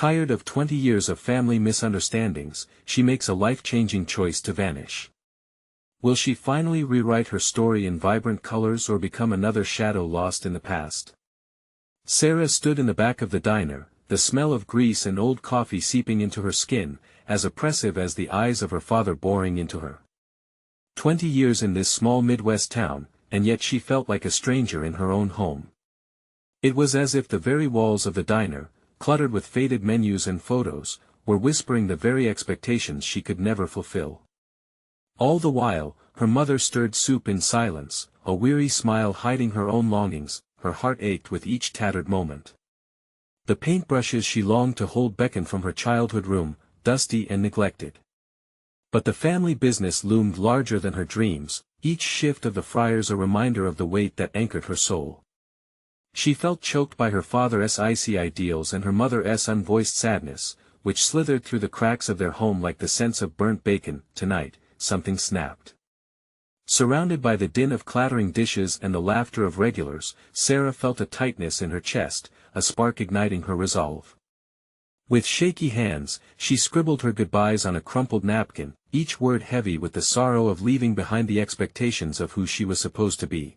Tired of 20 years of family misunderstandings, she makes a life-changing choice to vanish. Will she finally rewrite her story in vibrant colors or become another shadow lost in the past? Sarah stood in the back of the diner, the smell of grease and old coffee seeping into her skin, as oppressive as the eyes of her father boring into her. 20 years in this small Midwest town, and yet she felt like a stranger in her own home. It was as if the very walls of the diner, cluttered with faded menus and photos, were whispering the very expectations she could never fulfill. All the while, her mother stirred soup in silence, a weary smile hiding her own longings. Her heart ached with each tattered moment. The paintbrushes she longed to hold beckoned from her childhood room, dusty and neglected. But the family business loomed larger than her dreams, each shift of the fryers a reminder of the weight that anchored her soul. She felt choked by her father's icy ideals and her mother's unvoiced sadness, which slithered through the cracks of their home like the scents of burnt bacon. Tonight, something snapped. Surrounded by the din of clattering dishes and the laughter of regulars, Sarah felt a tightness in her chest, a spark igniting her resolve. With shaky hands, she scribbled her goodbyes on a crumpled napkin, each word heavy with the sorrow of leaving behind the expectations of who she was supposed to be.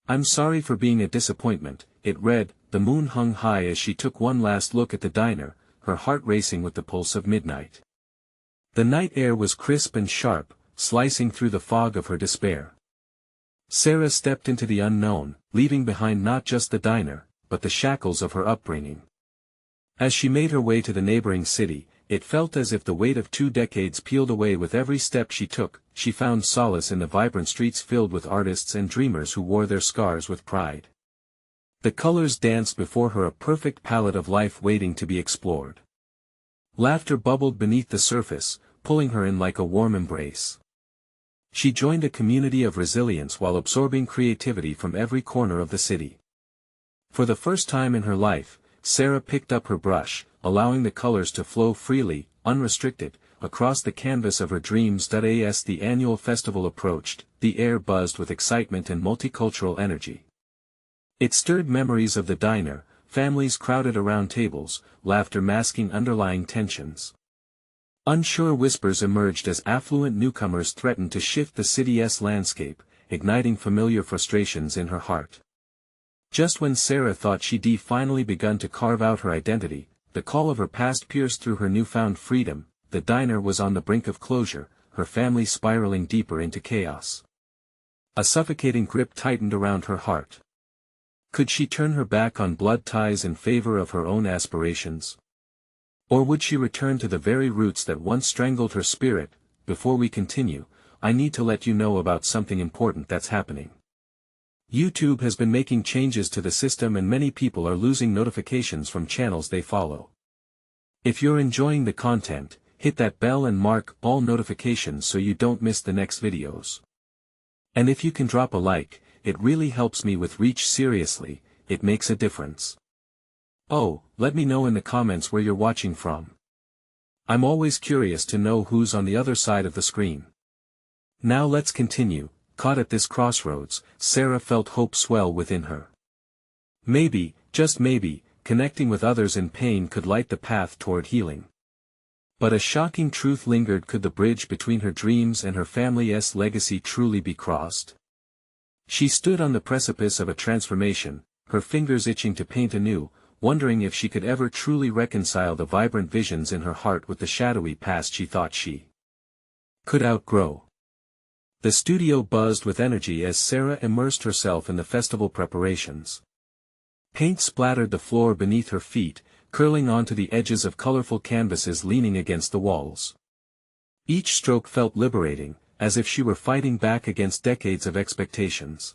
"I'm sorry for being a disappointment," it read. The moon hung high as she took one last look at the diner, her heart racing with the pulse of midnight. The night air was crisp and sharp, slicing through the fog of her despair. Sarah stepped into the unknown, leaving behind not just the diner, but the shackles of her upbringing. As she made her way to the neighboring city, it felt as if the weight of 2 decades peeled away with every step she took. She found solace in the vibrant streets filled with artists and dreamers who wore their scars with pride. The colors danced before her, a perfect palette of life waiting to be explored. Laughter bubbled beneath the surface, pulling her in like a warm embrace. She joined a community of resilience while absorbing creativity from every corner of the city. For the first time in her life, Sarah picked up her brush, allowing the colors to flow freely, unrestricted, across the canvas of her dreams. As the annual festival approached, the air buzzed with excitement and multicultural energy. It stirred memories of the diner, families crowded around tables, laughter masking underlying tensions. Unsure whispers emerged as affluent newcomers threatened to shift the city's landscape, igniting familiar frustrations in her heart. Just when Sarah thought she'd finally begun to carve out her identity, the call of her past pierced through her newfound freedom. The diner was on the brink of closure, her family spiraling deeper into chaos. A suffocating grip tightened around her heart. Could she turn her back on blood ties in favor of her own aspirations? Or would she return to the very roots that once strangled her spirit? Before we continue, I need to let you know about something important that's happening. YouTube has been making changes to the system and many people are losing notifications from channels they follow. If you're enjoying the content, hit that bell and mark all notifications so you don't miss the next videos. And if you can drop a like, it really helps me with reach. Seriously, it makes a difference. Oh, let me know in the comments where you're watching from. I'm always curious to know who's on the other side of the screen. Now let's continue. Caught at this crossroads, Sarah felt hope swell within her. Maybe, just maybe, connecting with others in pain could light the path toward healing. But a shocking truth lingered. Could the bridge between her dreams and her family's legacy truly be crossed? She stood on the precipice of a transformation, her fingers itching to paint anew, wondering if she could ever truly reconcile the vibrant visions in her heart with the shadowy past she thought she could outgrow. The studio buzzed with energy as Sarah immersed herself in the festival preparations. Paint splattered the floor beneath her feet, curling onto the edges of colorful canvases leaning against the walls. Each stroke felt liberating, as if she were fighting back against decades of expectations.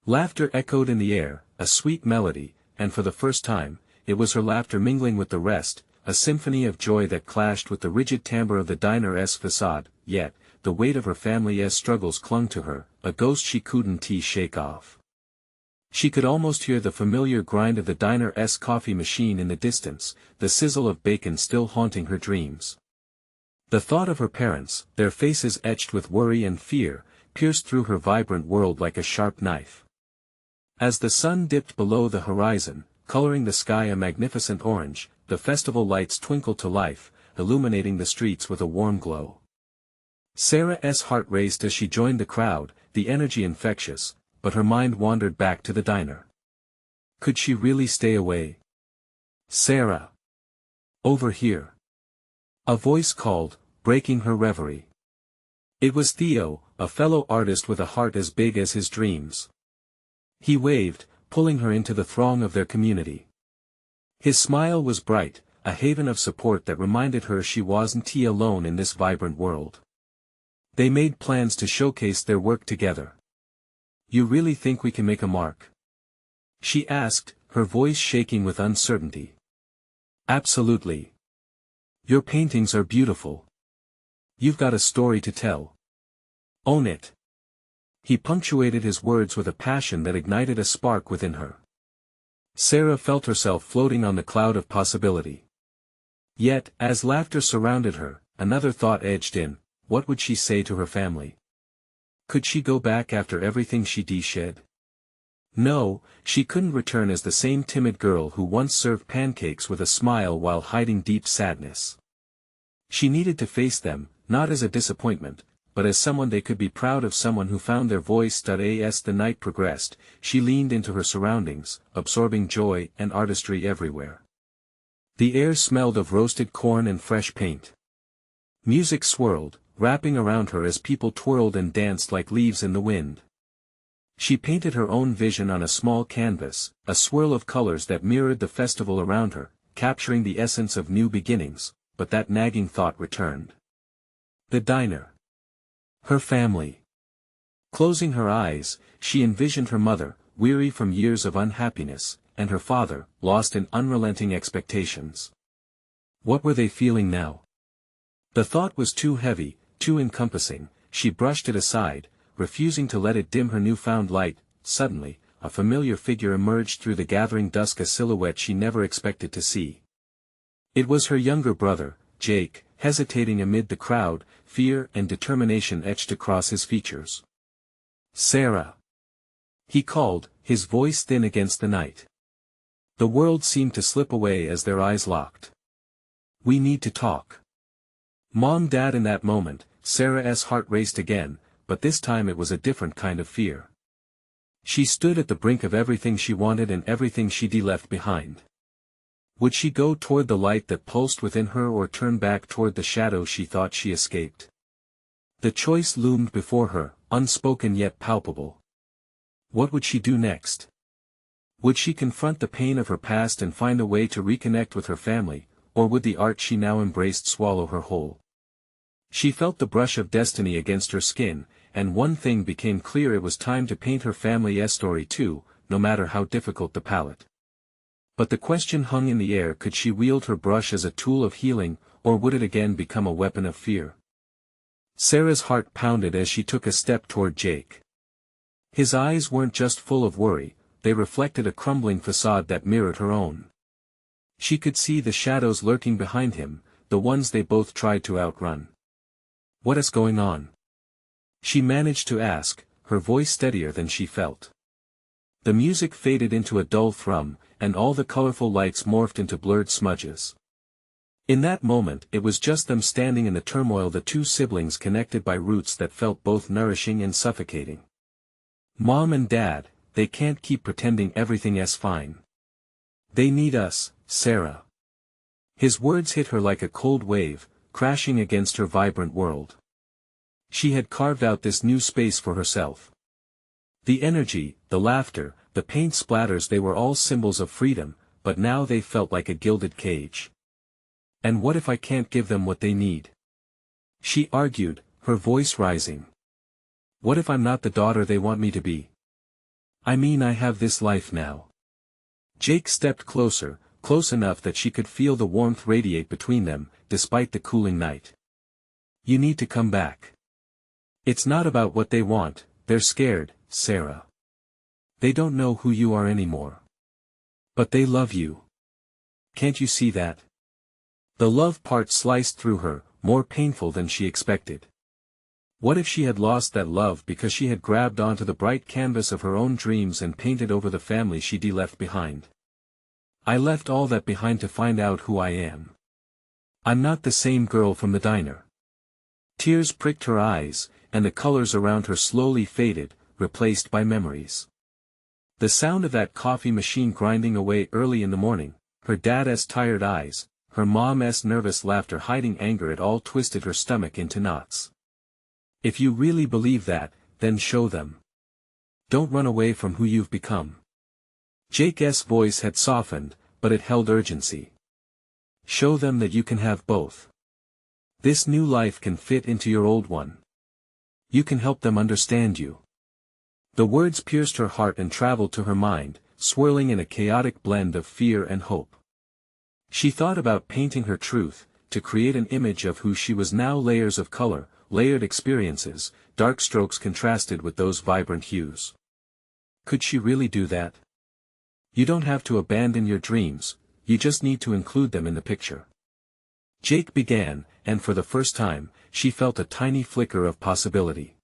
Laughter echoed in the air, a sweet melody, and for the first time, it was her laughter mingling with the rest, a symphony of joy that clashed with the rigid timbre of the diner's facade. Yet, the weight of her family's struggles clung to her, a ghost she couldn't shake off. She could almost hear the familiar grind of the diner's coffee machine in the distance, the sizzle of bacon still haunting her dreams. The thought of her parents, their faces etched with worry and fear, pierced through her vibrant world like a sharp knife. As the sun dipped below the horizon, coloring the sky a magnificent orange, the festival lights twinkled to life, illuminating the streets with a warm glow. Sarah's heart raced as she joined the crowd, the energy infectious, but her mind wandered back to the diner. Could she really stay away? Sarah! Over here! A voice called, breaking her reverie. It was Theo, a fellow artist with a heart as big as his dreams. He waved, pulling her into the throng of their community. His smile was bright, a haven of support that reminded her she wasn't alone in this vibrant world. They made plans to showcase their work together. You really think we can make a mark? She asked, her voice shaking with uncertainty. Absolutely. Your paintings are beautiful. You've got a story to tell. Own it. He punctuated his words with a passion that ignited a spark within her. Sarah felt herself floating on the cloud of possibility. Yet, as laughter surrounded her, another thought edged in: what would she say to her family? Could she go back after everything she shed? No, she couldn't return as the same timid girl who once served pancakes with a smile while hiding deep sadness. She needed to face them, not as a disappointment, but as someone they could be proud of, someone who found their voice. As the night progressed, she leaned into her surroundings, absorbing joy and artistry everywhere. The air smelled of roasted corn and fresh paint. Music swirled, wrapping around her as people twirled and danced like leaves in the wind. She painted her own vision on a small canvas, a swirl of colors that mirrored the festival around her, capturing the essence of new beginnings, but that nagging thought returned. The diner. Her family. Closing her eyes, she envisioned her mother, weary from years of unhappiness, and her father, lost in unrelenting expectations. What were they feeling now? The thought was too heavy, too encompassing. She brushed it aside, refusing to let it dim her newfound light. Suddenly, a familiar figure emerged through the gathering dusk, a silhouette she never expected to see. It was her younger brother, Jake, hesitating amid the crowd, fear and determination etched across his features. Sarah! He called, his voice thin against the night. The world seemed to slip away as their eyes locked. We need to talk. Mom, Dad. In that moment, Sarah's heart raced again, but this time it was a different kind of fear. She stood at the brink of everything she wanted and everything she'd left behind. Would she go toward the light that pulsed within her, or turn back toward the shadow she thought she escaped? The choice loomed before her, unspoken yet palpable. What would she do next? Would she confront the pain of her past and find a way to reconnect with her family, or would the art she now embraced swallow her whole? She felt the brush of destiny against her skin, and one thing became clear: it was time to paint her family's story too, no matter how difficult the palette. But the question hung in the air: could she wield her brush as a tool of healing, or would it again become a weapon of fear? Sarah's heart pounded as she took a step toward Jake. His eyes weren't just full of worry, they reflected a crumbling facade that mirrored her own. She could see the shadows lurking behind him, the ones they both tried to outrun. What is going on? She managed to ask, her voice steadier than she felt. The music faded into a dull thrum, and all the colorful lights morphed into blurred smudges. In that moment it was just them standing in the turmoil, the two siblings connected by roots that felt both nourishing and suffocating. Mom and Dad, they can't keep pretending everything's fine. They need us, Sarah. His words hit her like a cold wave, crashing against her vibrant world. She had carved out this new space for herself. The energy, the laughter, the paint splatters, they were all symbols of freedom, but now they felt like a gilded cage. And what if I can't give them what they need? She argued, her voice rising. What if I'm not the daughter they want me to be? I mean, I have this life now. Jake stepped closer, close enough that she could feel the warmth radiate between them, despite the cooling night. You need to come back. It's not about what they want, they're scared, Sarah. They don't know who you are anymore. But they love you. Can't you see that? The love part sliced through her, more painful than she expected. What if she had lost that love because she had grabbed onto the bright canvas of her own dreams and painted over the family she'd left behind? I left all that behind to find out who I am. I'm not the same girl from the diner. Tears pricked her eyes, and the colors around her slowly faded, replaced by memories. The sound of that coffee machine grinding away early in the morning, her dad's tired eyes, her mom's nervous laughter hiding anger, it all twisted her stomach into knots. If you really believe that, then show them. Don't run away from who you've become. Jake's voice had softened, but it held urgency. Show them that you can have both. This new life can fit into your old one. You can help them understand you. The words pierced her heart and traveled to her mind, swirling in a chaotic blend of fear and hope. She thought about painting her truth, to create an image of who she was now, layers of color, layered experiences, dark strokes contrasted with those vibrant hues. Could she really do that? You don't have to abandon your dreams, you just need to include them in the picture. Jake began, and for the first time, she felt a tiny flicker of possibility.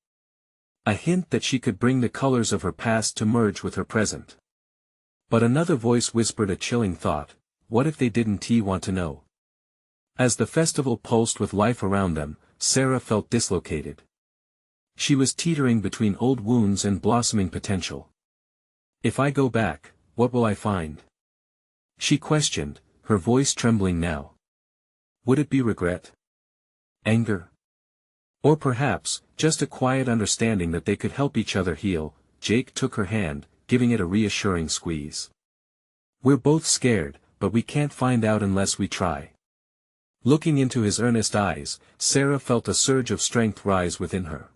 A hint that she could bring the colors of her past to merge with her present. But another voice whispered a chilling thought: what if they didn't want to know? As the festival pulsed with life around them, Sarah felt dislocated. She was teetering between old wounds and blossoming potential. If I go back, what will I find? She questioned, her voice trembling now. Would it be regret? Anger? Or perhaps, just a quiet understanding that they could help each other heal? Jake took her hand, giving it a reassuring squeeze. We're both scared, but we can't find out unless we try. Looking into his earnest eyes, Sarah felt a surge of strength rise within her.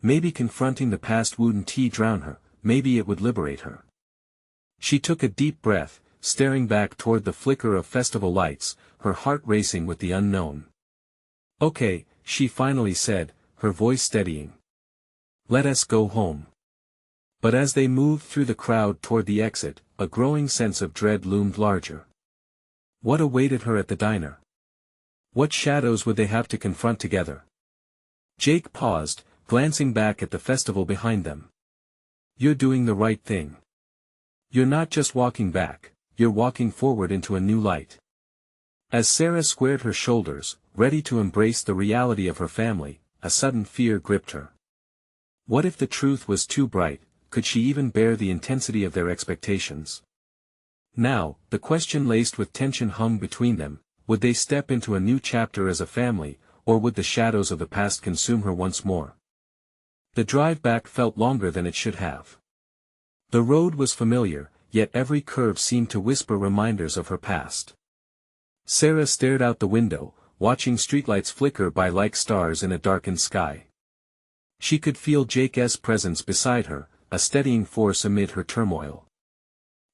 Maybe confronting the past wouldn't drown her, maybe it would liberate her. She took a deep breath, staring back toward the flicker of festival lights, her heart racing with the unknown. Okay, she finally said, her voice steadying. Let us go home. But as they moved through the crowd toward the exit, a growing sense of dread loomed larger. What awaited her at the diner? What shadows would they have to confront together? Jake paused, glancing back at the festival behind them. You're doing the right thing. You're not just walking back, you're walking forward into a new light. As Sarah squared her shoulders, ready to embrace the reality of her family, a sudden fear gripped her. What if the truth was too bright? Could she even bear the intensity of their expectations? Now, the question laced with tension hung between them: would they step into a new chapter as a family, or would the shadows of the past consume her once more? The drive back felt longer than it should have. The road was familiar, yet every curve seemed to whisper reminders of her past. Sarah stared out the window, watching streetlights flicker by like stars in a darkened sky. She could feel Jake's presence beside her, a steadying force amid her turmoil.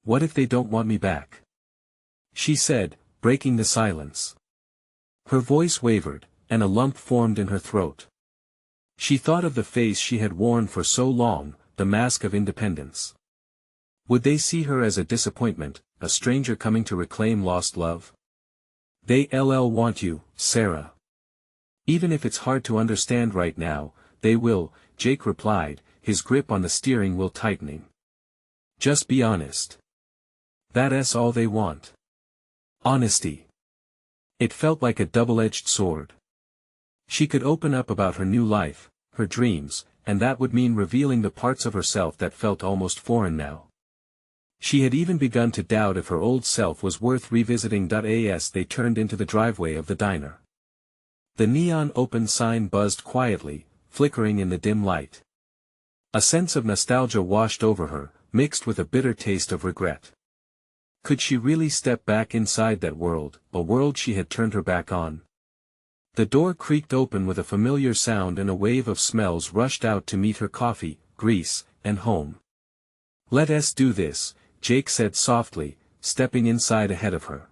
What if they don't want me back? She said, breaking the silence. Her voice wavered, and a lump formed in her throat. She thought of the face she had worn for so long, the mask of independence. Would they see her as a disappointment, a stranger coming to reclaim lost love? They'll want you, Sarah. Even if it's hard to understand right now, they will, Jake replied, his grip on the steering wheel tightening. Just be honest. That's all they want. Honesty. It felt like a double-edged sword. She could open up about her new life, her dreams, and that would mean revealing the parts of herself that felt almost foreign now. She had even begun to doubt if her old self was worth revisiting. As they turned into the driveway of the diner, the neon open sign buzzed quietly, flickering in the dim light. A sense of nostalgia washed over her, mixed with a bitter taste of regret. Could she really step back inside that world, a world she had turned her back on? The door creaked open with a familiar sound and a wave of smells rushed out to meet her: coffee, grease, and home. Let us do this, Jake said softly, stepping inside ahead of her.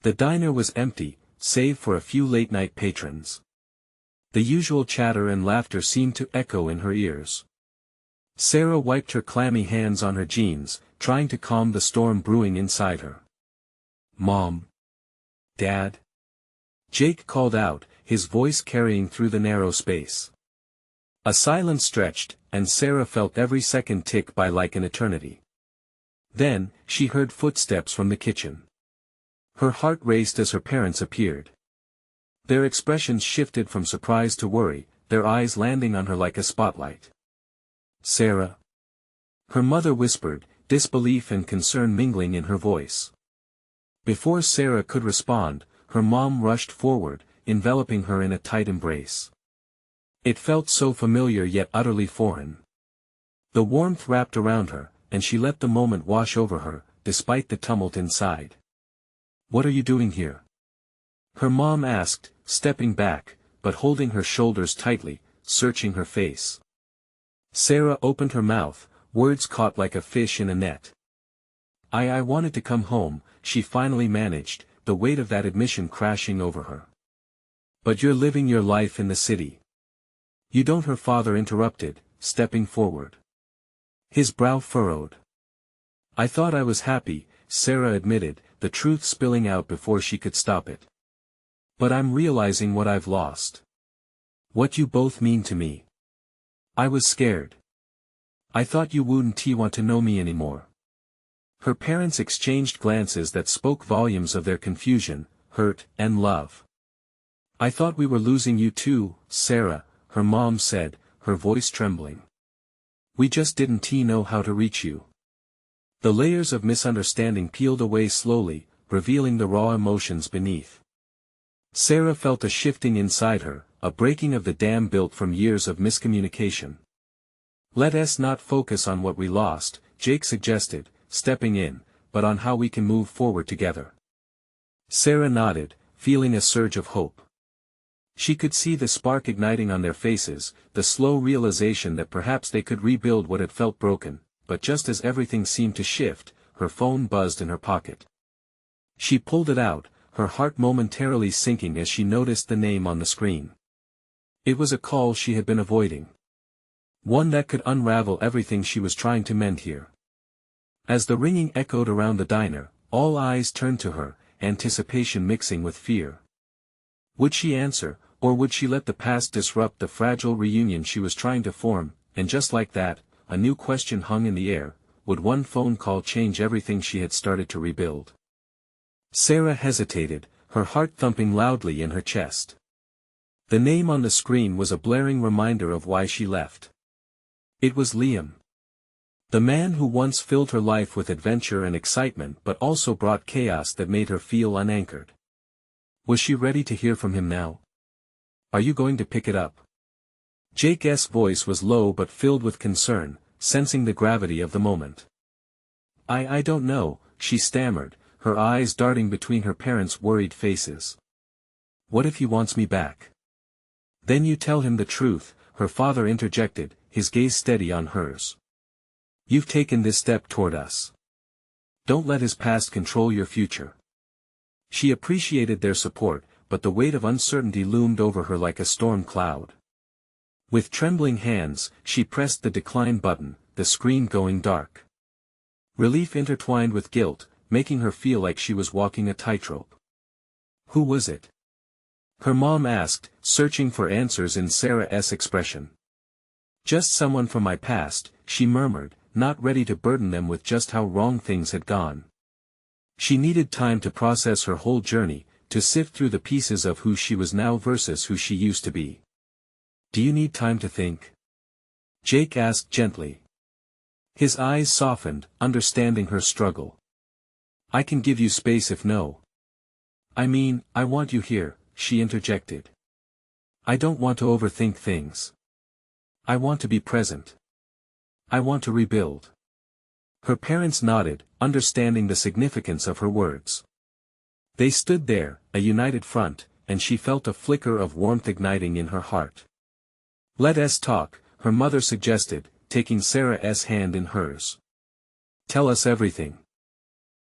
The diner was empty, save for a few late-night patrons. The usual chatter and laughter seemed to echo in her ears. Sarah wiped her clammy hands on her jeans, trying to calm the storm brewing inside her. Mom? Dad? Jake called out, his voice carrying through the narrow space. A silence stretched, and Sarah felt every second tick by like an eternity. Then, she heard footsteps from the kitchen. Her heart raced as her parents appeared. Their expressions shifted from surprise to worry, their eyes landing on her like a spotlight. "Sarah?" her mother whispered, disbelief and concern mingling in her voice. Before Sarah could respond, her mom rushed forward, enveloping her in a tight embrace. It felt so familiar yet utterly foreign. The warmth wrapped around her, and she let the moment wash over her, despite the tumult inside. "What are you doing here?" her mom asked, stepping back, but holding her shoulders tightly, searching her face. Sarah opened her mouth, words caught like a fish in a net. I wanted to come home," she finally managed, the weight of that admission crashing over her. "But you're living your life in the city." "You don't," her father interrupted, stepping forward. His brow furrowed. "I thought I was happy," Sarah admitted, the truth spilling out before she could stop it. "But I'm realizing what I've lost. What you both mean to me. I was scared. I thought you wouldn't want to know me anymore." Her parents exchanged glances that spoke volumes of their confusion, hurt, and love. "I thought we were losing you too, Sarah," her mom said, her voice trembling. "We just didn't know how to reach you." The layers of misunderstanding peeled away slowly, revealing the raw emotions beneath. Sarah felt a shifting inside her, a breaking of the dam built from years of miscommunication. "Let us not focus on what we lost," Jake suggested, stepping in, "but on how we can move forward together." Sarah nodded, feeling a surge of hope. She could see the spark igniting on their faces, the slow realization that perhaps they could rebuild what had felt broken, but just as everything seemed to shift, her phone buzzed in her pocket. She pulled it out, her heart momentarily sinking as she noticed the name on the screen. It was a call she had been avoiding. One that could unravel everything she was trying to mend here. As the ringing echoed around the diner, all eyes turned to her, anticipation mixing with fear. Would she answer, or would she let the past disrupt the fragile reunion she was trying to form? And just like that, a new question hung in the air: would one phone call change everything she had started to rebuild? Sarah hesitated, her heart thumping loudly in her chest. The name on the screen was a blaring reminder of why she left. It was Liam. The man who once filled her life with adventure and excitement but also brought chaos that made her feel unanchored. Was she ready to hear from him now? "Are you going to pick it up?" Jake's voice was low but filled with concern, sensing the gravity of the moment. I don't know," she stammered, her eyes darting between her parents' worried faces. "What if he wants me back?" "Then you tell him the truth," her father interjected, his gaze steady on hers. "You've taken this step toward us. Don't let his past control your future." She appreciated their support, but the weight of uncertainty loomed over her like a storm cloud. With trembling hands, she pressed the decline button, the screen going dark. Relief intertwined with guilt, making her feel like she was walking a tightrope. "Who was it?" her mom asked, searching for answers in Sarah's expression. "Just someone from my past," she murmured, not ready to burden them with just how wrong things had gone. She needed time to process her whole journey, to sift through the pieces of who she was now versus who she used to be. "Do you need time to think?" Jake asked gently. His eyes softened, understanding her struggle. "I can give you space if no. I mean, I want you here," she interjected. "I don't want to overthink things. I want to be present. I want to rebuild." Her parents nodded, understanding the significance of her words. They stood there, a united front, and she felt a flicker of warmth igniting in her heart. "Let us talk," her mother suggested, taking Sarah's hand in hers. "Tell us everything.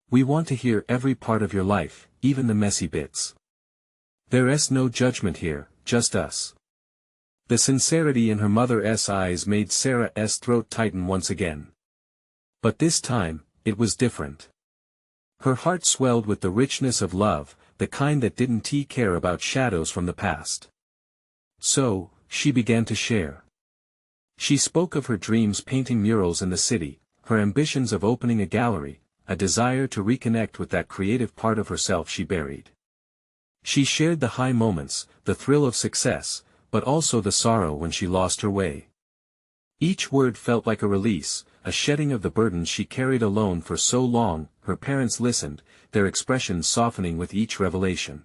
We want to hear every part of your life, even the messy bits. There's no judgment here, just us." The sincerity in her mother's eyes made Sarah's throat tighten once again. But this time, it was different. Her heart swelled with the richness of love, the kind that didn't care about shadows from the past. So, she began to share. She spoke of her dreams painting murals in the city, her ambitions of opening a gallery, a desire to reconnect with that creative part of herself she buried. She shared the high moments, the thrill of success, but also the sorrow when she lost her way. Each word felt like a release, a shedding of the burdens she carried alone for so long. Her parents listened, their expressions softening with each revelation.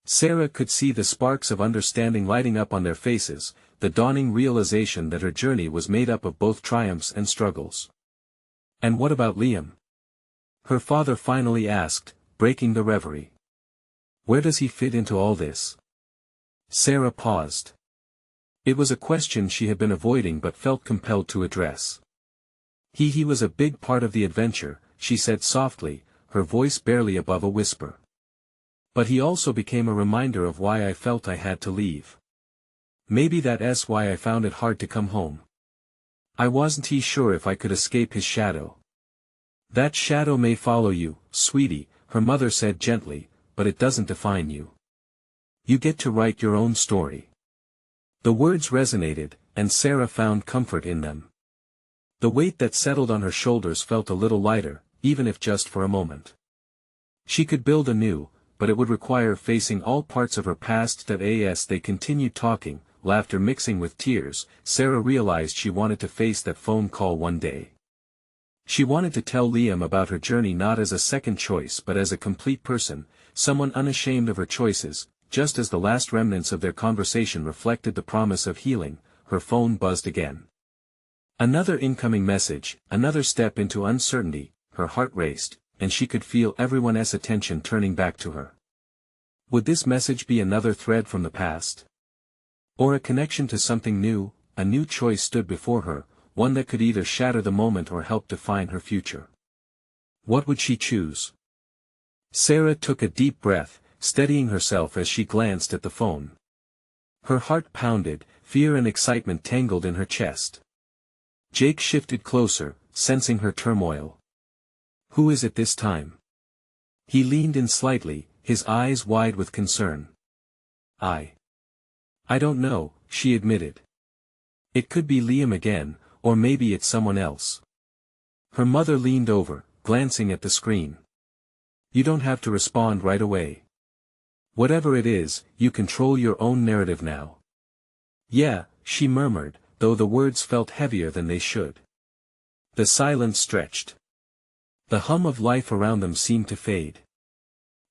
Sarah could see the sparks of understanding lighting up on their faces, the dawning realization that her journey was made up of both triumphs and struggles. "And what about Liam?" her father finally asked, breaking the reverie. "Where does he fit into all this?" Sarah paused. It was a question she had been avoiding but felt compelled to address. He was a big part of the adventure," she said softly, her voice barely above a whisper. "But he also became a reminder of why I felt I had to leave. Maybe that's why I found it hard to come home. I wasn't sure if I could escape his shadow." "That shadow may follow you, sweetie," her mother said gently, "but it doesn't define you. You get to write your own story." The words resonated, and Sarah found comfort in them. The weight that settled on her shoulders felt a little lighter, even if just for a moment. She could build anew, but it would require facing all parts of her past. As they continued talking, laughter mixing with tears, Sarah realized she wanted to face that phone call one day. She wanted to tell Liam about her journey not as a second choice but as a complete person, someone unashamed of her choices. Just as the last remnants of their conversation reflected the promise of healing, her phone buzzed again. Another incoming message, another step into uncertainty. Her heart raced, and she could feel everyone's attention turning back to her. Would this message be another thread from the past? Or a connection to something new? A new choice stood before her, one that could either shatter the moment or help define her future. What would she choose? Sarah took a deep breath, steadying herself as she glanced at the phone. Her heart pounded, fear and excitement tangled in her chest. Jake shifted closer, sensing her turmoil. "Who is it this time?" He leaned in slightly, his eyes wide with concern. I don't know," she admitted. "It could be Liam again, or maybe it's someone else." Her mother leaned over, glancing at the screen. "You don't have to respond right away. Whatever it is, you control your own narrative now." "Yeah," she murmured, though the words felt heavier than they should. The silence stretched. The hum of life around them seemed to fade.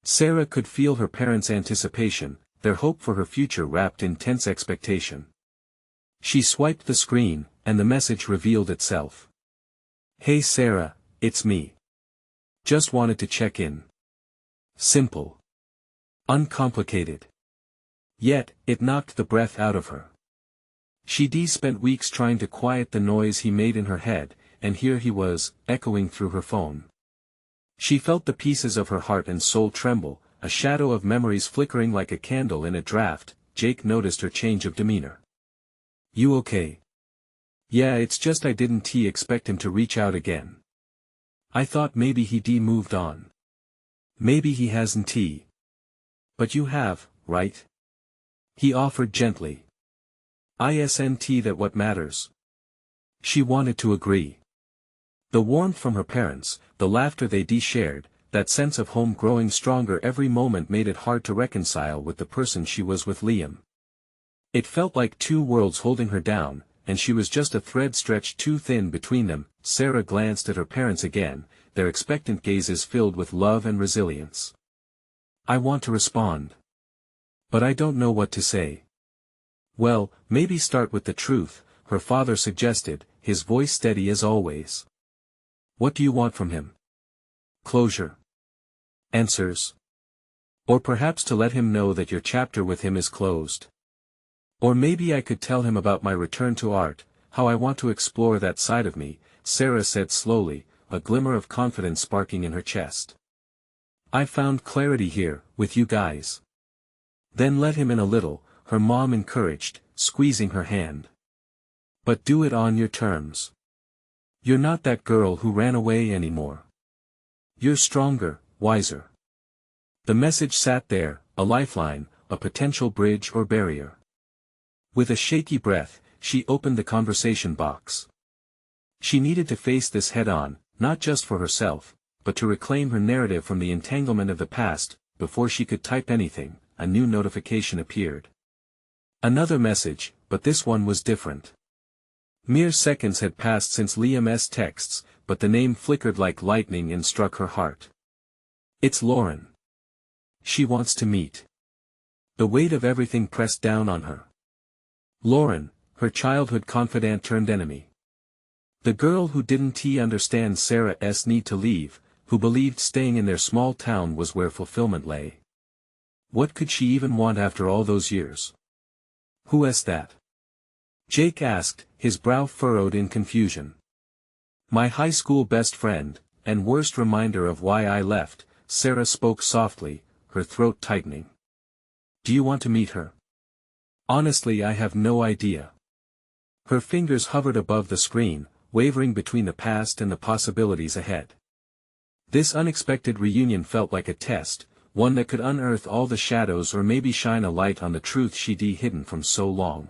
Sarah could feel her parents' anticipation, their hope for her future wrapped in tense expectation. She swiped the screen, and the message revealed itself. "Hey Sarah, it's me. Just wanted to check in." Simple. Uncomplicated. Yet, it knocked the breath out of her. She'd spent weeks trying to quiet the noise he made in her head, and here he was, echoing through her phone. She felt the pieces of her heart and soul tremble, a shadow of memories flickering like a candle in a draft. Jake noticed her change of demeanor. "You okay?" "Yeah, it's just I didn't expect him to reach out again. I thought maybe he'd moved on. Maybe he hasn't." "But you have, right?" he offered gently. "Isn't that what matters?" She wanted to agree. The warmth from her parents, the laughter they shared, that sense of home growing stronger every moment made it hard to reconcile with the person she was with Liam. It felt like two worlds holding her down, and she was just a thread stretched too thin between them. Sarah glanced at her parents again, their expectant gazes filled with love and resilience. "I want to respond. But I don't know what to say." "Well, maybe start with the truth," her father suggested, his voice steady as always. "What do you want from him? Closure? Answers? Or perhaps to let him know that your chapter with him is closed? Or maybe I could tell him about my return to art, how I want to explore that side of me," Sarah said slowly, a glimmer of confidence sparking in her chest. "I found clarity here, with you guys." "Then let him in a little," her mom encouraged, squeezing her hand. "But do it on your terms. You're not that girl who ran away anymore. You're stronger, wiser." The message sat there, a lifeline, a potential bridge or barrier. With a shaky breath, she opened the conversation box. She needed to face this head-on, not just for herself, but to reclaim her narrative from the entanglement of the past. Before she could type anything, a new notification appeared. Another message, but this one was different. Mere seconds had passed since Liam's texts, but the name flickered like lightning and struck her heart. It's Lauren. She wants to meet. The weight of everything pressed down on her. Lauren, her childhood confidant turned enemy. The girl who didn't understand Sarah's need to leave, who believed staying in their small town was where fulfillment lay. What could she even want after all those years? Who's that? Jake asked, his brow furrowed in confusion. My high school best friend, and worst reminder of why I left, Sarah spoke softly, her throat tightening. Do you want to meet her? Honestly, I have no idea. Her fingers hovered above the screen, wavering between the past and the possibilities ahead. This unexpected reunion felt like a test, one that could unearth all the shadows or maybe shine a light on the truth she'd hidden from so long.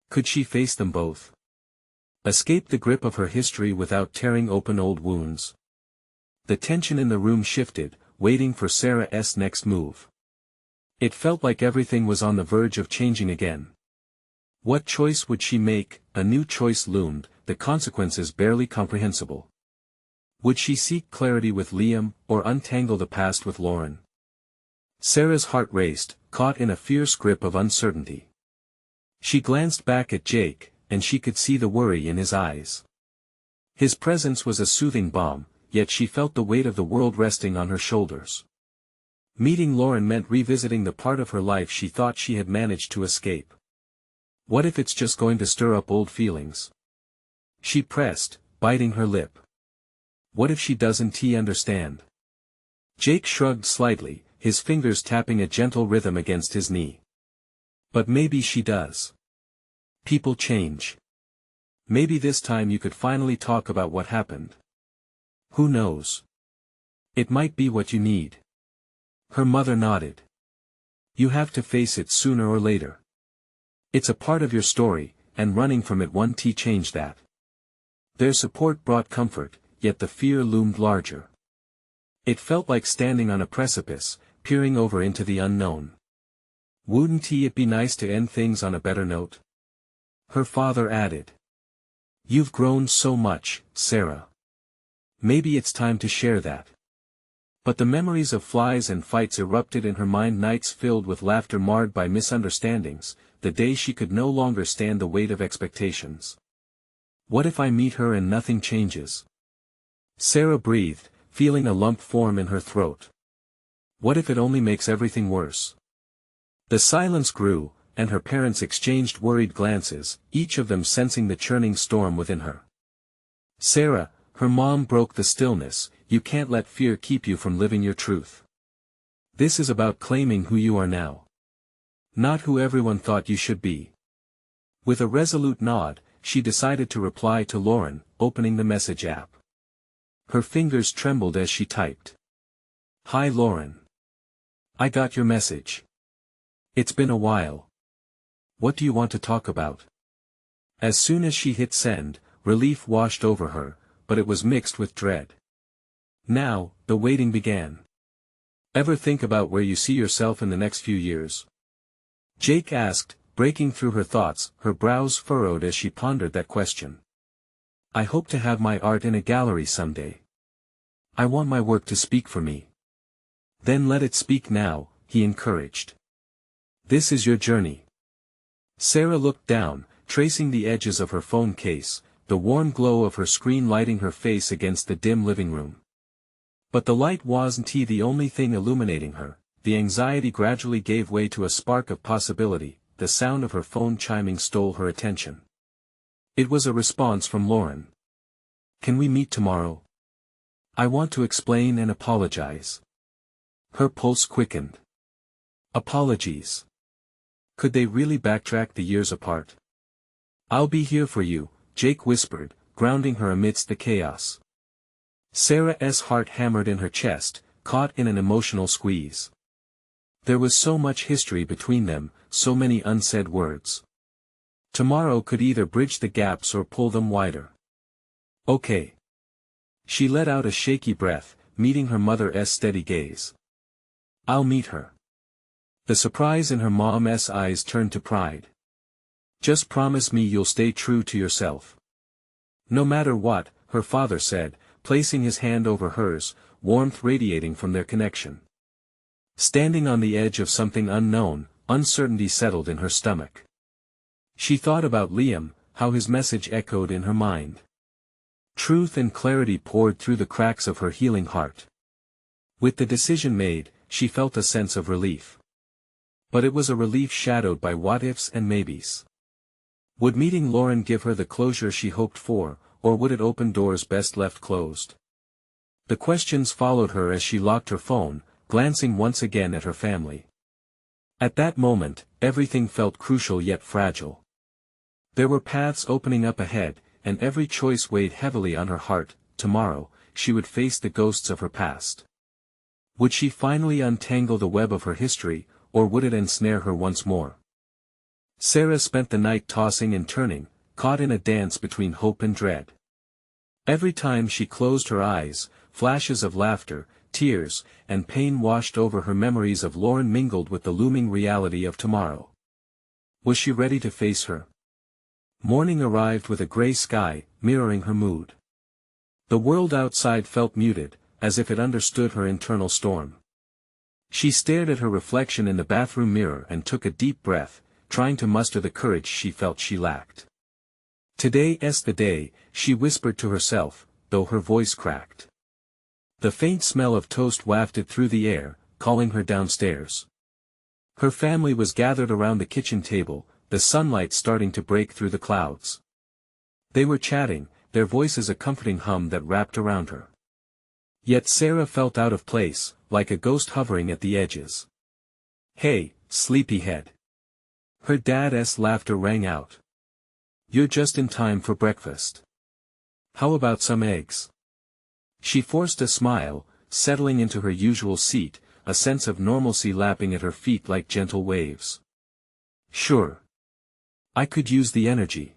Could she face them both? Escape the grip of her history without tearing open old wounds? The tension in the room shifted, waiting for Sarah's next move. It felt like everything was on the verge of changing again. What choice would she make? A new choice loomed, the consequences barely comprehensible. Would she seek clarity with Liam, or untangle the past with Lauren? Sarah's heart raced, caught in a fierce grip of uncertainty. She glanced back at Jake, and she could see the worry in his eyes. His presence was a soothing balm, yet she felt the weight of the world resting on her shoulders. Meeting Lauren meant revisiting the part of her life she thought she had managed to escape. What if it's just going to stir up old feelings? She pressed, biting her lip. What if she doesn't understand? Jake shrugged slightly, his fingers tapping a gentle rhythm against his knee. But maybe she does. People change. Maybe this time you could finally talk about what happened. Who knows? It might be what you need. Her mother nodded. You have to face it sooner or later. It's a part of your story, and running from it won't change that. Their support brought comfort, yet the fear loomed larger. It felt like standing on a precipice, peering over into the unknown. Wouldn't it be nice to end things on a better note? Her father added. You've grown so much, Sarah. Maybe it's time to share that. But the memories of flies and fights erupted in her mind, nights filled with laughter marred by misunderstandings, the day she could no longer stand the weight of expectations. What if I meet her and nothing changes? Sarah breathed, feeling a lump form in her throat. What if it only makes everything worse? The silence grew, and her parents exchanged worried glances, each of them sensing the churning storm within her. Sarah, her mom broke the stillness, you can't let fear keep you from living your truth. This is about claiming who you are now. Not who everyone thought you should be. With a resolute nod, she decided to reply to Lauren, opening the message app. Her fingers trembled as she typed. Hi Lauren. I got your message. It's been a while. What do you want to talk about? As soon as she hit send, relief washed over her, but it was mixed with dread. Now, the waiting began. Ever think about where you see yourself in the next few years? Jake asked, breaking through her thoughts, her brows furrowed as she pondered that question. I hope to have my art in a gallery someday. I want my work to speak for me. Then let it speak now, he encouraged. This is your journey. Sarah looked down, tracing the edges of her phone case, the warm glow of her screen lighting her face against the dim living room. But the light wasn't the only thing illuminating her. The anxiety gradually gave way to a spark of possibility. The sound of her phone chiming stole her attention. It was a response from Lauren. Can we meet tomorrow? I want to explain and apologize. Her pulse quickened. Apologies. Could they really backtrack the years apart? I'll be here for you, Jake whispered, grounding her amidst the chaos. Sarah's heart hammered in her chest, caught in an emotional squeeze. There was so much history between them, so many unsaid words. Tomorrow could either bridge the gaps or pull them wider. Okay. She let out a shaky breath, meeting her mother's steady gaze. I'll meet her. The surprise in her mom's eyes turned to pride. Just promise me you'll stay true to yourself. No matter what, her father said, placing his hand over hers, warmth radiating from their connection. Standing on the edge of something unknown, uncertainty settled in her stomach. She thought about Liam, how his message echoed in her mind. Truth and clarity poured through the cracks of her healing heart. With the decision made, she felt a sense of relief. But it was a relief shadowed by what-ifs and maybes. Would meeting Lauren give her the closure she hoped for, or would it open doors best left closed? The questions followed her as she locked her phone, glancing once again at her family. At that moment, everything felt crucial yet fragile. There were paths opening up ahead, and every choice weighed heavily on her heart. Tomorrow, she would face the ghosts of her past. Would she finally untangle the web of her history, or would it ensnare her once more? Sarah spent the night tossing and turning, caught in a dance between hope and dread. Every time she closed her eyes, flashes of laughter, tears, and pain washed over her. Memories of Lauren mingled with the looming reality of tomorrow. Was she ready to face her? Morning arrived with a gray sky, mirroring her mood. The world outside felt muted, as if it understood her internal storm. She stared at her reflection in the bathroom mirror and took a deep breath, trying to muster the courage she felt she lacked. Today's the day, she whispered to herself, though her voice cracked. The faint smell of toast wafted through the air, calling her downstairs. Her family was gathered around the kitchen table, the sunlight starting to break through the clouds. They were chatting, their voices a comforting hum that wrapped around her. Yet Sarah felt out of place, like a ghost hovering at the edges. Hey, sleepyhead. Her dad's laughter rang out. You're just in time for breakfast. How about some eggs? She forced a smile, settling into her usual seat, a sense of normalcy lapping at her feet like gentle waves. Sure. I could use the energy.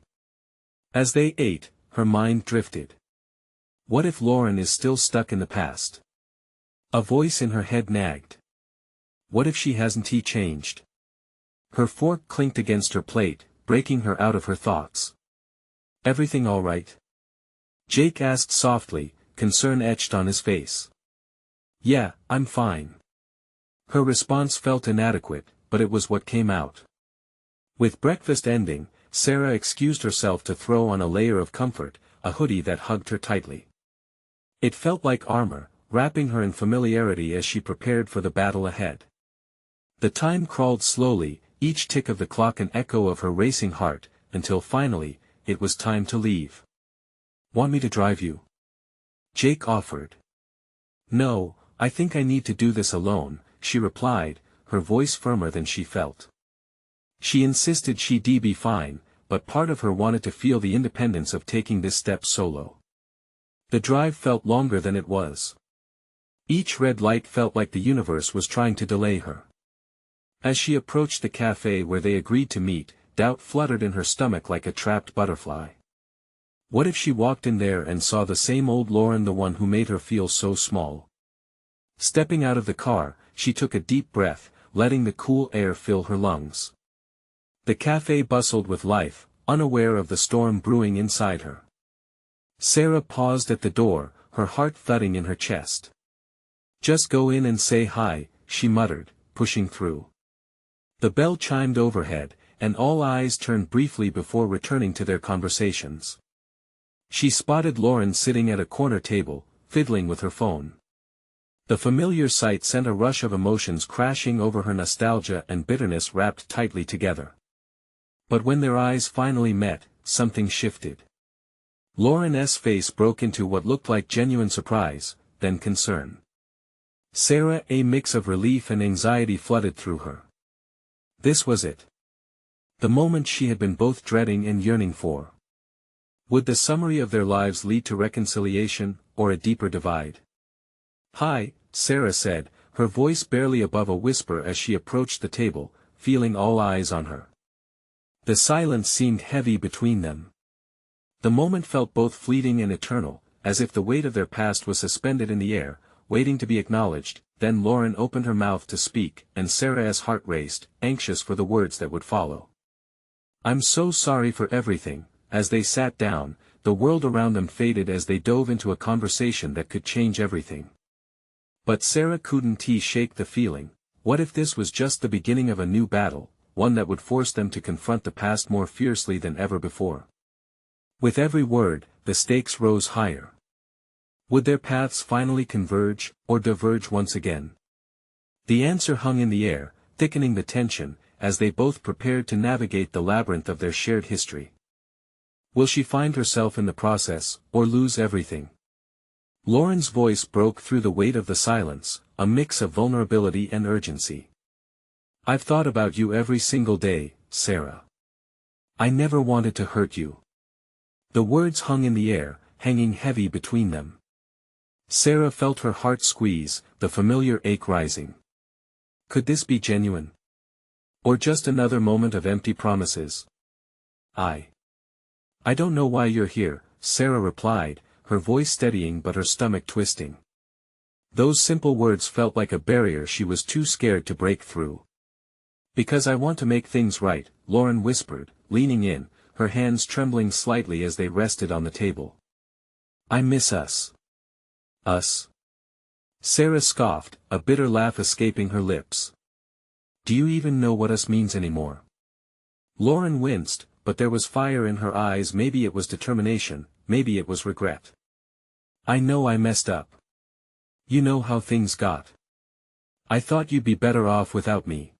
As they ate, her mind drifted. What if Lauren is still stuck in the past? A voice in her head nagged. What if she hasn't changed? Her fork clinked against her plate, breaking her out of her thoughts. Everything all right? Jake asked softly, concern etched on his face. Yeah, I'm fine. Her response felt inadequate, but it was what came out. With breakfast ending, Sarah excused herself to throw on a layer of comfort, a hoodie that hugged her tightly. It felt like armor, wrapping her in familiarity as she prepared for the battle ahead. The time crawled slowly, each tick of the clock an echo of her racing heart, until finally, it was time to leave. Want me to drive you? Jake offered. No, I think I need to do this alone, she replied, her voice firmer than she felt. She insisted she'd be fine, but part of her wanted to feel the independence of taking this step solo. The drive felt longer than it was. Each red light felt like the universe was trying to delay her. As she approached the cafe where they agreed to meet, doubt fluttered in her stomach like a trapped butterfly. What if she walked in there and saw the same old Lauren, the one who made her feel so small? Stepping out of the car, she took a deep breath, letting the cool air fill her lungs. The cafe bustled with life, unaware of the storm brewing inside her. Sarah paused at the door, her heart thudding in her chest. Just go in and say hi, she muttered, pushing through. The bell chimed overhead, and all eyes turned briefly before returning to their conversations. She spotted Lauren sitting at a corner table, fiddling with her phone. The familiar sight sent a rush of emotions crashing over her, nostalgia and bitterness wrapped tightly together. But when their eyes finally met, something shifted. Lauren's face broke into what looked like genuine surprise, then concern. Sarah, a mix of relief and anxiety flooded through her. This was it. The moment she had been both dreading and yearning for. Would the summary of their lives lead to reconciliation, or a deeper divide? Hi, Sarah said, her voice barely above a whisper as she approached the table, feeling all eyes on her. The silence seemed heavy between them. The moment felt both fleeting and eternal, as if the weight of their past was suspended in the air, waiting to be acknowledged. Then Lauren opened her mouth to speak, and Sarah's heart raced, anxious for the words that would follow. "I'm so sorry for everything." As they sat down, the world around them faded as they dove into a conversation that could change everything. But Sarah couldn't shake the feeling. What if this was just the beginning of a new battle, one that would force them to confront the past more fiercely than ever before? With every word, the stakes rose higher. Would their paths finally converge, or diverge once again? The answer hung in the air, thickening the tension, as they both prepared to navigate the labyrinth of their shared history. Will she find herself in the process, or lose everything? Lauren's voice broke through the weight of the silence, a mix of vulnerability and urgency. "I've thought about you every single day, Sarah. I never wanted to hurt you." The words hung in the air, hanging heavy between them. Sarah felt her heart squeeze, the familiar ache rising. Could this be genuine? Or just another moment of empty promises? I don't know why you're here," Sarah replied, her voice steadying but her stomach twisting. Those simple words felt like a barrier she was too scared to break through. "Because I want to make things right," Lauren whispered, leaning in, her hands trembling slightly as they rested on the table. "I miss us." "Us?" Sarah scoffed, a bitter laugh escaping her lips. "Do you even know what us means anymore?" Lauren winced, but there was fire in her eyes. Maybe it was determination, maybe it was regret. "I know I messed up. You know how things got. I thought you'd be better off without me."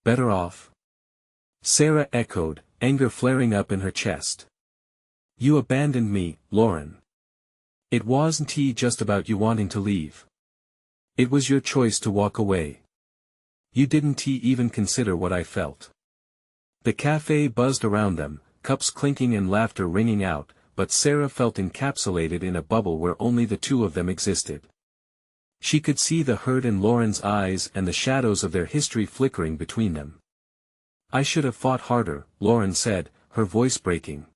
"Better off?" Sarah echoed, anger flaring up in her chest. "You abandoned me, Lauren. It wasn't just about you wanting to leave. It was your choice to walk away. You didn't even consider what I felt." The cafe buzzed around them, cups clinking and laughter ringing out, but Sarah felt encapsulated in a bubble where only the two of them existed. She could see the hurt in Lauren's eyes and the shadows of their history flickering between them. "I should have fought harder," Lauren said, her voice breaking.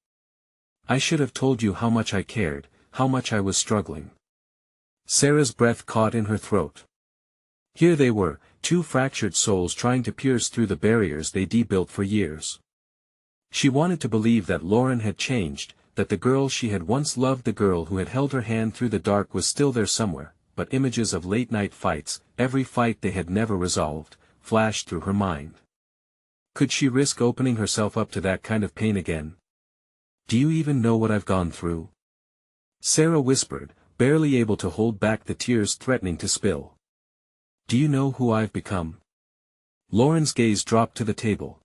"I should have told you how much I cared, how much I was struggling." Sarah's breath caught in her throat. Here they were, two fractured souls trying to pierce through the barriers they built for years. She wanted to believe that Lauren had changed, that the girl she had once loved, the girl who had held her hand through the dark, was still there somewhere, but images of late-night fights, every fight they had never resolved, flashed through her mind. Could she risk opening herself up to that kind of pain again? "Do you even know what I've gone through?" Sarah whispered, barely able to hold back the tears threatening to spill. "Do you know who I've become?" Lauren's gaze dropped to the table.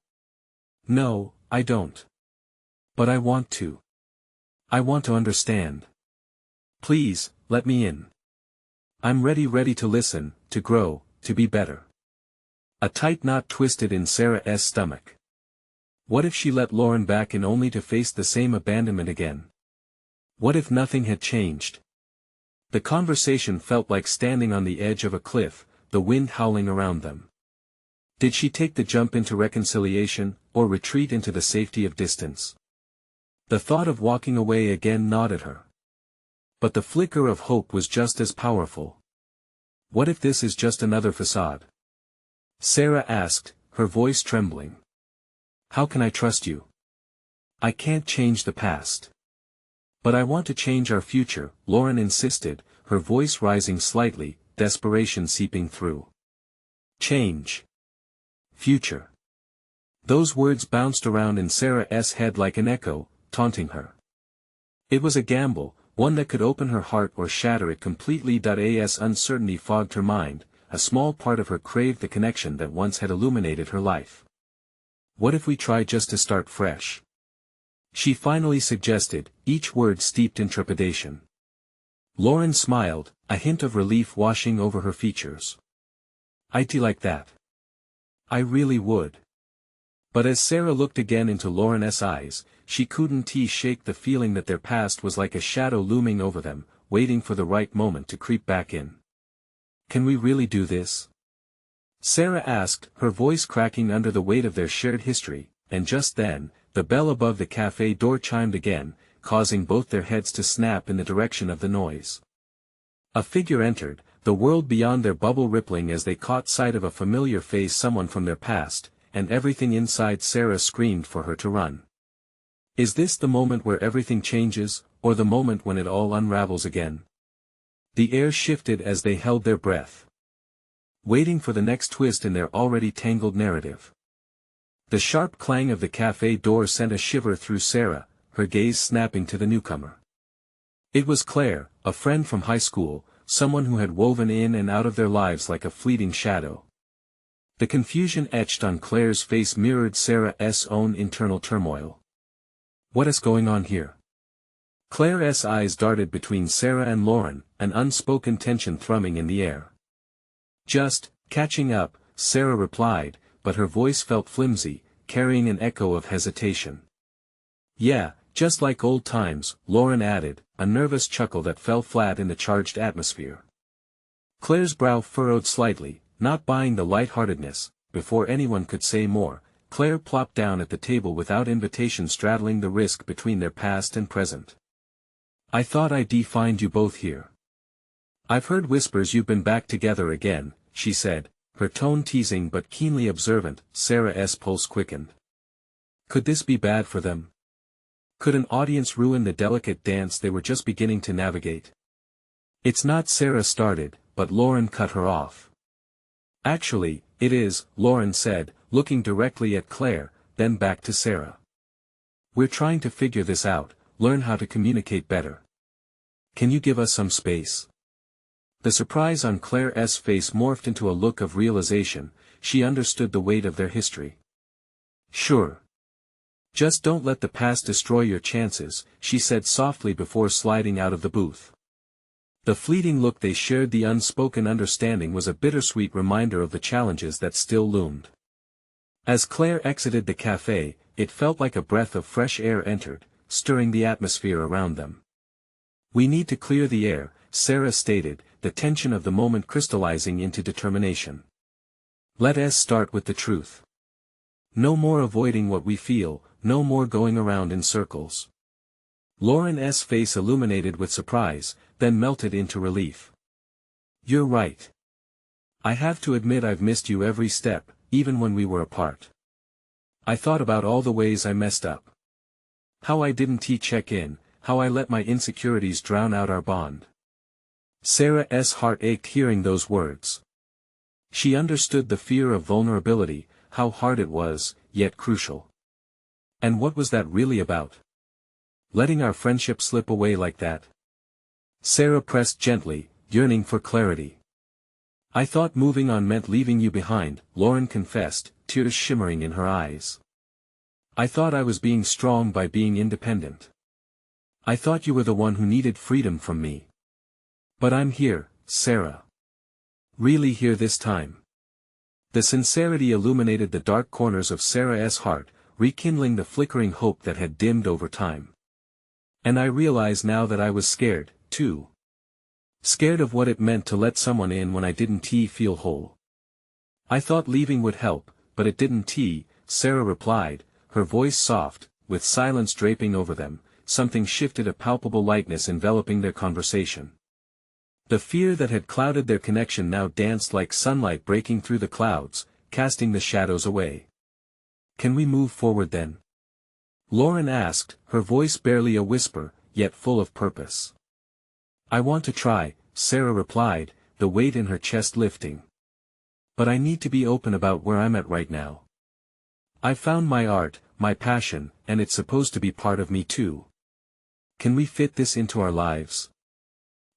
"No, I don't. But I want to. I want to understand. Please, let me in. I'm ready to listen, to grow, to be better." A tight knot twisted in Sarah's stomach. What if she let Lauren back in only to face the same abandonment again? What if nothing had changed? The conversation felt like standing on the edge of a cliff, the wind howling around them. Did she take the jump into reconciliation, or retreat into the safety of distance? The thought of walking away again gnawed at her. But the flicker of hope was just as powerful. What if this is just another facade? Sarah asked, her voice trembling. "How can I trust you? I can't change the past. But I want to change our future," Lauren insisted, her voice rising slightly, desperation seeping through. "Change. Future." Those words bounced around in Sarah's head like an echo, taunting her. It was a gamble, one that could open her heart or shatter it completely. As uncertainty fogged her mind, a small part of her craved the connection that once had illuminated her life. "What if we try just to start fresh?" she finally suggested, each word steeped in trepidation. Lauren smiled, a hint of relief washing over her features. "I'd like that. I really would." But as Sarah looked again into Lauren's eyes, she couldn't shake the feeling that their past was like a shadow looming over them, waiting for the right moment to creep back in. "Can we really do this?" Sarah asked, her voice cracking under the weight of their shared history, and just then, the bell above the cafe door chimed again, causing both their heads to snap in the direction of the noise. A figure entered, the world beyond their bubble rippling as they caught sight of a familiar face, someone from their past, and everything inside Sarah screamed for her to run. Is this the moment where everything changes, or the moment when it all unravels again? The air shifted as they held their breath, waiting for the next twist in their already tangled narrative. The sharp clang of the cafe door sent a shiver through Sarah, her gaze snapping to the newcomer. It was Claire, a friend from high school, someone who had woven in and out of their lives like a fleeting shadow. The confusion etched on Claire's face mirrored Sarah's own internal turmoil. What is going on here? Claire's eyes darted between Sarah and Lauren, an unspoken tension thrumming in the air. Just catching up, Sarah replied, but her voice felt flimsy, carrying an echo of hesitation. Yeah, just like old times, Lauren added, a nervous chuckle that fell flat in the charged atmosphere. Claire's brow furrowed slightly, not buying the lightheartedness. Before anyone could say more, Claire plopped down at the table without invitation, straddling the risk between their past and present. I thought I'd find you both here. I've heard whispers you've been back together again, she said, her tone teasing but keenly observant. Sarah's pulse quickened. Could this be bad for them? Could an audience ruin the delicate dance they were just beginning to navigate? It's not. Sarah started, but Lauren cut her off. Actually, it is, Lauren said, looking directly at Claire, then back to Sarah. We're trying to figure this out, learn how to communicate better. Can you give us some space? The surprise on Claire's face morphed into a look of realization. She understood the weight of their history. Sure. Just don't let the past destroy your chances, she said softly before sliding out of the booth. The fleeting look they shared, the unspoken understanding, was a bittersweet reminder of the challenges that still loomed. As Claire exited the cafe, it felt like a breath of fresh air entered, stirring the atmosphere around them. We need to clear the air, Sarah stated, the tension of the moment crystallizing into determination. Let us start with the truth. No more avoiding what we feel, no more going around in circles. Lauren's face illuminated with surprise, then melted into relief. You're right. I have to admit I've missed you every step, even when we were apart. I thought about all the ways I messed up. How I didn't check in, how I let my insecurities drown out our bond. Sarah's heart ached hearing those words. She understood the fear of vulnerability, how hard it was, yet crucial. And what was that really about? Letting our friendship slip away like that? Sarah pressed gently, yearning for clarity. I thought moving on meant leaving you behind, Lauren confessed, tears shimmering in her eyes. I thought I was being strong by being independent. I thought you were the one who needed freedom from me. But I'm here, Sarah. Really here this time. The sincerity illuminated the dark corners of Sarah's heart, rekindling the flickering hope that had dimmed over time. And I realize now that I was scared, too. Scared of what it meant to let someone in when I didn't feel whole. I thought leaving would help, but it didn't. Sarah replied, her voice soft, with silence draping over them. Something shifted, a palpable lightness enveloping their conversation. The fear that had clouded their connection now danced like sunlight breaking through the clouds, casting the shadows away. Can we move forward then? Lauren asked, her voice barely a whisper, yet full of purpose. I want to try, Sarah replied, the weight in her chest lifting. But I need to be open about where I'm at right now. I've found my art, my passion, and it's supposed to be part of me too. Can we fit this into our lives?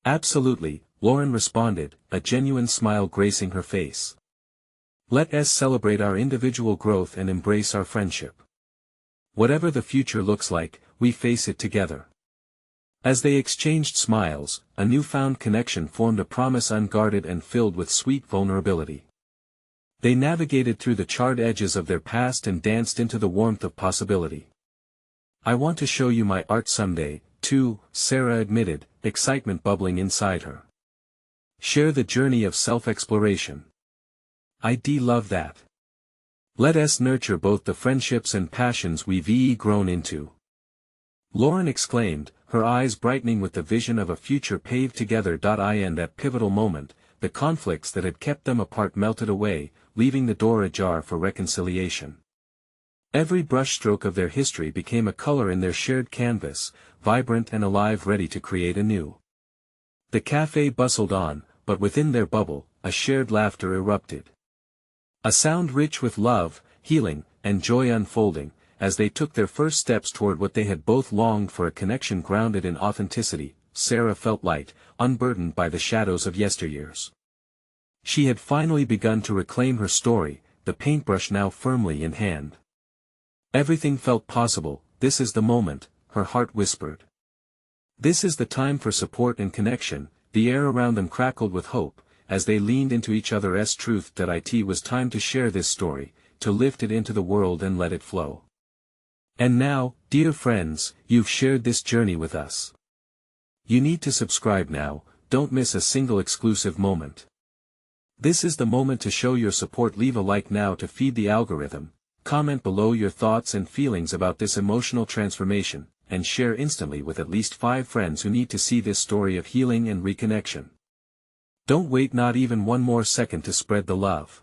Absolutely, Lauren responded, a genuine smile gracing her face. Let us celebrate our individual growth and embrace our friendship. Whatever the future looks like, we face it together. As they exchanged smiles, a newfound connection formed, a promise unguarded and filled with sweet vulnerability. They navigated through the charred edges of their past and danced into the warmth of possibility. I want to show you my art someday, too, Sarah admitted, excitement bubbling inside her. Share the journey of self-exploration. I'd love that. Let us nurture both the friendships and passions we've grown into. Lauren exclaimed, her eyes brightening with the vision of a future paved together. In that pivotal moment, the conflicts that had kept them apart melted away, leaving the door ajar for reconciliation. Every brushstroke of their history became a color in their shared canvas, vibrant and alive, ready to create anew. The cafe bustled on, but within their bubble, a shared laughter erupted. A sound rich with love, healing, and joy unfolding, as they took their first steps toward what they had both longed for, a connection grounded in authenticity. Sarah felt light, unburdened by the shadows of yesteryears. She had finally begun to reclaim her story, the paintbrush now firmly in hand. Everything felt possible. This is the moment, her heart whispered. This is the time for support and connection. The air around them crackled with hope, as they leaned into each other's truth. It was time to share this story, to lift it into the world and let it flow. And now, dear friends, you've shared this journey with us. You need to subscribe now, don't miss a single exclusive moment. This is the moment to show your support. Leave a like now to feed the algorithm, comment below your thoughts and feelings about this emotional transformation, and share instantly with at least 5 friends who need to see this story of healing and reconnection. Don't wait not even one more second to spread the love.